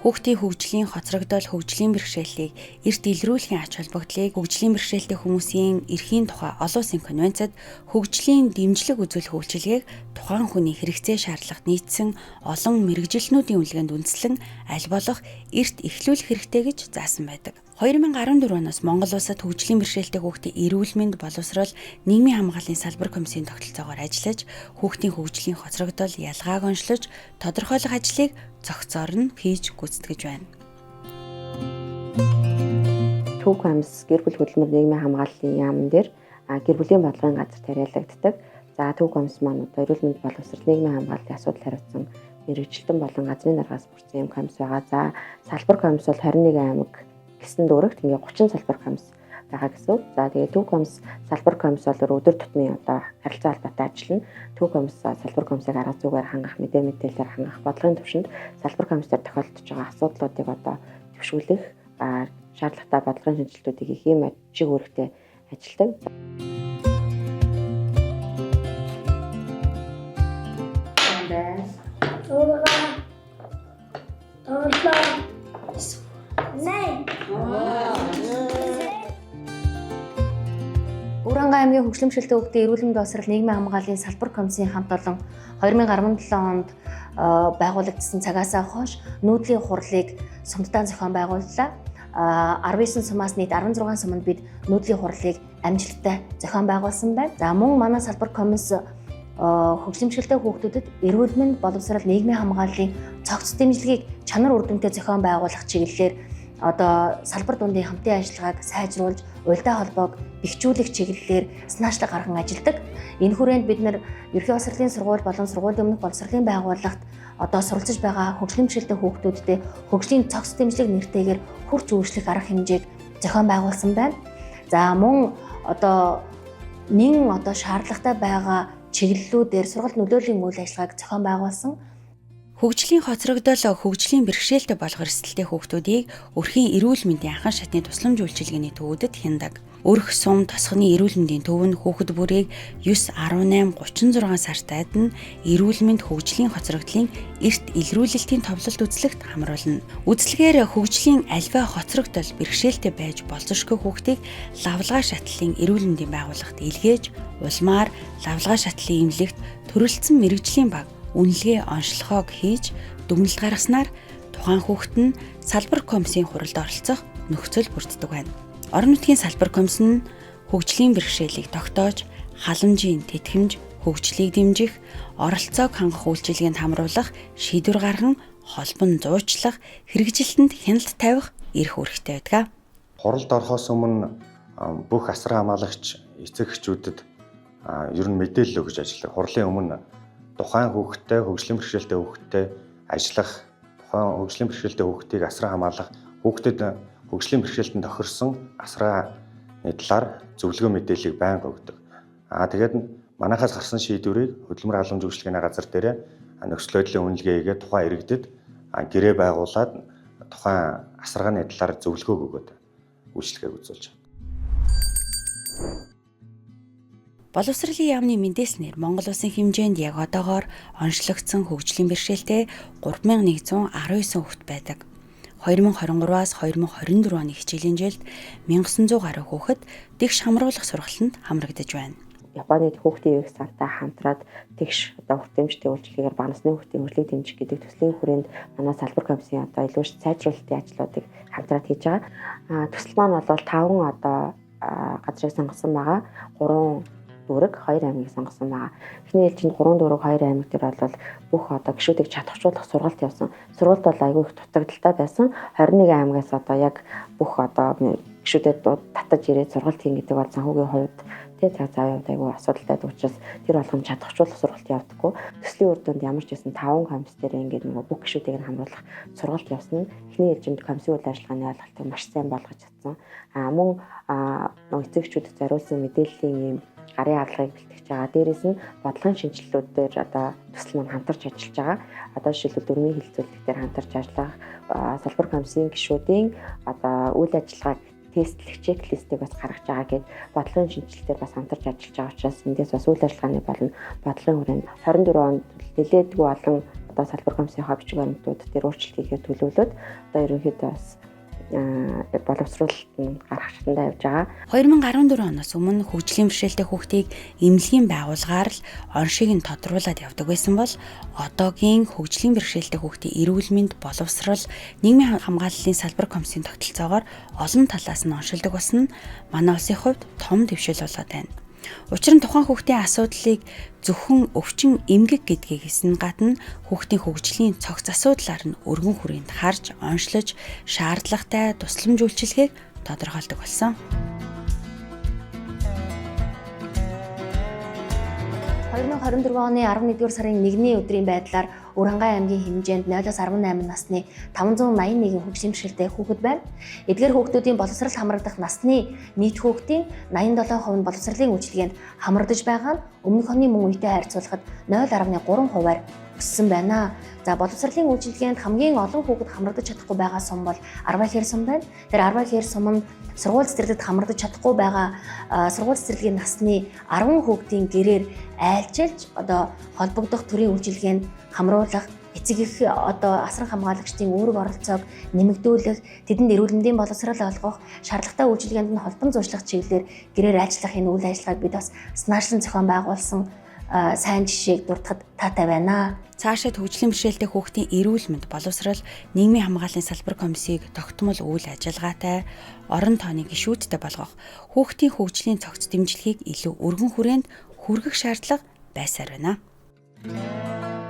Хүүхдийн хөгжлийн хоцрогдол, хөгжлийн бэрхшээлийг эрт илрүүлэхийн ач холбогдлыг хөгжлийн бэрхшээлтэй хүмүүсийн эрхийн тухай олон улсын конвенцад хөгжлийн дэмжлэг үзүүлэх үйлчилгээг тухайн хүний хэрэгцээ шаардлагад нийцсэн олон мэргэжилтнүүдийн үнэлгээнд үндэслэн аль болох эрт эхлүүлэх хэрэгтэй гэж заасан байдаг. 2014 оноос Монгол улсад хөгжлийн бэрхшээлтэй хүүхдийн эрүүл мэнд боловсрол нийгмийн хамгааллын салбар комиссийн тогтолцоогоор ажиллаж хүүхдийн хөгжлийн хоцрогдол ялгааг онцлож тодорхойлох ажлыг зохицоор нь хийж гүйцэтгэж байна. Түүх амьс гэр бүл хөдөлмөр нийгмийн хамгааллын яамн дээр гэр бүлийн бодлогын газар тариалагддаг. За түүх амьс маань одоо эрүүл мэнд боловсрол нийгмийн хамгааллын асуудал хариуцсан мэргэжилтэн болон газрын даргаас бүрдсэн юм комисс байгаа. За салбар комисс бол 21 аймаг гэсэн дүүрэгт ингээ 30 салбар комисс байгаа гэсэн үг. За тэгээ түүх комисс салбар комисс бол өдөр тутмын одоо харилцаа холбоотой ажиллана. Түүх комисс салбар комиссыг арга зүгээр хангах, мэдээ мэдээлэлээр хангах, бодлогын түвшинд салбар комиссээр тохиолдож байгаа асуудлуудыг одоо төвшүүлэх, шаардлагатай бодлогын шинжилтүүдийг хийх юм ажиг үүрэгтэй ажилладаг. Уранга аймгийн хөгжлийн бэрхшээлтэй хүүхдийн эрүүл мэндийн боловсрол нийгмийн хамгааллын салбар комиссийн хамт олон 2017 онд байгуулагдсан цагаасаа хойш нүүдлийн хурлыг сумдаа зохион байгууллаа. 19 сумаас нийт 16 суманд бид нүүдлийн хурлыг амжилттай зохион байгуулсан байна. За мөн манай салбар комисс хөгжлийн бэрхшээлтэй хүүхдүүдэд эрүүл мэнд боловсрол нийгмийн хамгааллын цогц дэмжлэгийг чанар үр дүнтэй зохион байгуулах чиглэлээр одоо салбар дундын хамтын ажиллагааг сайжруулж, уялдаа холбоог бэхжүүлэх чиглэлээр санаачлаг гарган ажилладаг. Энэ хүрээнд бид нэр ерхий боловсролын сургууль болон сургуулийн өмнөх боловсролын байгууллагт одоо суралцж байгаа хөгжлийн бэрхшээлтэй хүүхдүүдтэй хөгжлийн цогц дэмжлэг нэртэйгээр хүрч үйлчлэх арга хэмжээг зохион байгуулсан байна. За мөн одоо нэн одоо шаардлагатай байгаа чиглэлүүдээр сургалт нөлөөллийн үйл ажиллагааг зохион байгуулсан. Хөгжлийн хоцрогдол, хөгжлийн бэрхшээлтэй болох эрсдэлтэй хүүхдүүдийг өрхийн эрүүл мэндийн анхан шатны тусламж үйлчилгээний төвүүдэд хяндаг. Өрх сум тосгоны эрүүл мэндийн төв нь хүүхэд бүрийг 9, 18, 36 сартад нь эрүүл мэнд хөгжлийн хоцрогдлын эрт илрүүлэлтийн товлолт үзлэгт хамруулна. Үзлэгээр хөгжлийн альва хоцрогдол бэрхшээлтэй байж болзошгүй хүүхдийг лавлгаа шатлалын эрүүл мэндийн байгууллагт илгээж, улмаар лавлгаа шатлалын эмнэлэгт төрөлцсөн мэргэжлийн баг үнэлгээ онцлогоог хийж дүгнэлт гаргаснаар тухайн хүүхэд нь салбар комиссийн хуралд оролцох нөхцөл бүрддэг байна. Орон нутгийн салбар комисс нь хөгжлийн бэрхшээлийг тогтоож, халамжийн тэтгэмж, хөгжлийг дэмжих, оролцоог хангах үйлчилгээнд хамруулах, шийдвэр гарган, холбон зуучлах, хэрэгжилтэнд хяналт тавих эрх үүрэгтэй байдаг. Хуралд орохоос өмнө бүх асар хамгаалагч эцэг эхчүүдэд ер нь мэдээлэл өгж ажилладаг. Хурлын өмнө тухайн хүүхэдтэй, хөгжлийн бэрхшээлтэй хүүхэдтэй ажиллах, тухайн хөгжлийн бэрхшээлтэй хүүхдийг асран хамгаалах, хүүхдэд хөгжлийн бэрхшээлтэнд тохирсон асраны талаар зөвлөгөө мэдээллийг байнга өгдөг. Тэгээд манайхаас гарсан шийдвэрийг хөдөлмөр халамж үйлчилгээний газар дээр нөхцөл байдлын үнэлгээгээ тухайн иргэдэд гэрээ байгуулад тухайн асаргааны талаар зөвлөгөө өгөөд үйлчилгээг үзүүлж байна. Боловсролын яамны мэдээлснээр Монгол улсын хэмжээнд яг одоогоор онцлогдсон хөгжлийн бэрхшээлтэй 3119 хүүхэд байдаг. 2023-аас 2024 оны хичээлийн жилд 1900 гаруй хүүхэд тэгш хамруулах сургалтанд хамрагдаж байна. Японы хүүхдийн ивэх сартаа хамтраад тэгш одоо хүртээмжтэй үйлчлэгээр баг насны хүүхдийн хөгжлийг дэмжих гэдэг төслийн хүрээнд манай салбар комиссийн одоо илүү сайжруулалтын ажлуудыг хамтраад хийж байгаа. Төсөл маань бол 5 одоо газрыг сонгосон байгаа. 3 дүүрэг 2 аймгийг сонгосон байгаа. Эхний ээлжинд 3 дүүрэг 2 аймаг дээр бол бүх одоо гишүүдийг чадахжуулах сургалт явсан. Сургалт бол айгүй их дутагдaltaй байсан. 21 аймагаас одоо яг бүх одоо гишүүдэд татаж ирээд сургалт хийн гэдэг бол санхүүгийн хувьд цаг зав айгүй асуудалтай учраас тэр болгон чадахжуулах сургалт явдаггүй. Төслийн үр дүнд ямар ч байсан 5 комисс дээр ингээд нөгөө бүх гишүүдийг хамруулах сургалт явсан нь эхний ээлжинд комиссийн үйл ажиллагааны ойлголтыг маш сайн болгож чадсан. Мөн нөгөө эцэгчүүдэд зориулсан мэдээллийн ийм гарын аргалыг бэлтгэж байгаа. Дээрээс нь бодлогын шинжилгүүдээр одоо төсөл маань хамтарч ажиллаж байгаа. Одоо жишээлбэл дөрмийн хилцүүлэлт дээр хамтарч ажиллах, салбар комиссийн гишүүдийн одоо үйл ажиллагааг тестлэх чеклистийг бас гаргаж байгаа гэд бодлогын шинжилэлтээр бас хамтарч ажиллаж байгаа учраас эндээс бас үйл ажиллагааны болон бодлогын хүрээнд 24 онд нэлээдгүй олон одоо салбар комиссийнхаа бичиг баримтууд дээр өөрчлөлт хийхээр төлөвлөд одоо ерөнхийдөө бас боловсруулалт нь гарах шатндаа явж байгаа. 2014 оноос өмнө хөгжлийн бэрхшээлтэй хүүхдийг эмнэлгийн байгууллагаар л оншийг нь тодруулаад явдаг байсан бол одоогийн хөгжлийн бэрхшээлтэй хүүхдийн эрүүл мэнд, боловсрол, нийгмийн хамгааллын салбар комиссийн тогтолцоогоор олон талаас нь оншилдог болсон нь манай улсын хувьд том дэвшил болоод байна. Учир нь тухайн хүүхдийн асуудлыг зөвхөн өвчин эмгэг гэдгээс нь гадна хүүхдийн хөгжлийн цогц асуудлаар нь өргөн хүрээнд харж, онцлож, шаардлагатай тусламж үйлчилгээг тодорхойлдог болсон. 2024 оны 11-р сарын 1-ний өдрийн байдлаар Уранgai аймгийн хэмжээнд 0-18 насны 581 хөгжлийн бэрхшээлтэй хүүхэд байна. Эдгээр хүүхдүүдийн боловсрол хамрагдах насны нийт хүүхдийн 87% нь боловсролын үйлчилгээнд хамрагдаж байгаа нь өмнөх оны мөн үетэй харьцуулахад 0.3%-аар өссөн байна. За боловсролын үйлчилгээнд хамгийн олон хүүхэд хамрагдаж чадахгүй байгаа сум бол Арвай хэр сум байна. Тэр Арвай хэр сум нь сургууль цэцэрлэгт хамрагдаж чадахгүй байгаа сургууль цэцэрлэгийн насны 10 хүүхдийн гэрээр айлчилж одоо холбогдох төрийн үйлчилгээнд хамруулах, эцэг их одоо асран хамгаалагчдын үүрэг оролцоог нэмэгдүүлэх, тэдэнд эрүүл мэндийн боловсрол олгох, шаардлагатай үйлчилгээнд нь холбон зуршлах чиглэлээр гэрээр айлчлах энэ үйл ажиллагааг бид бас санаачлан зохион байгуулсан сайн жишээг дурдахад таатай байна. Цаашид хөгжлийн бэрхшээлтэй хүүхдийн эрүүл мэнд, боловсрол, нийгмийн хамгааллын салбар комиссийг тогтмол үйл ажиллагаатай, орон тооны гишүүдтэй болгох, хүүхдийн хөгжлийн цогц дэмжлэгийг илүү өргөн хүрээнд хүргэх шаардлага байсаар байна.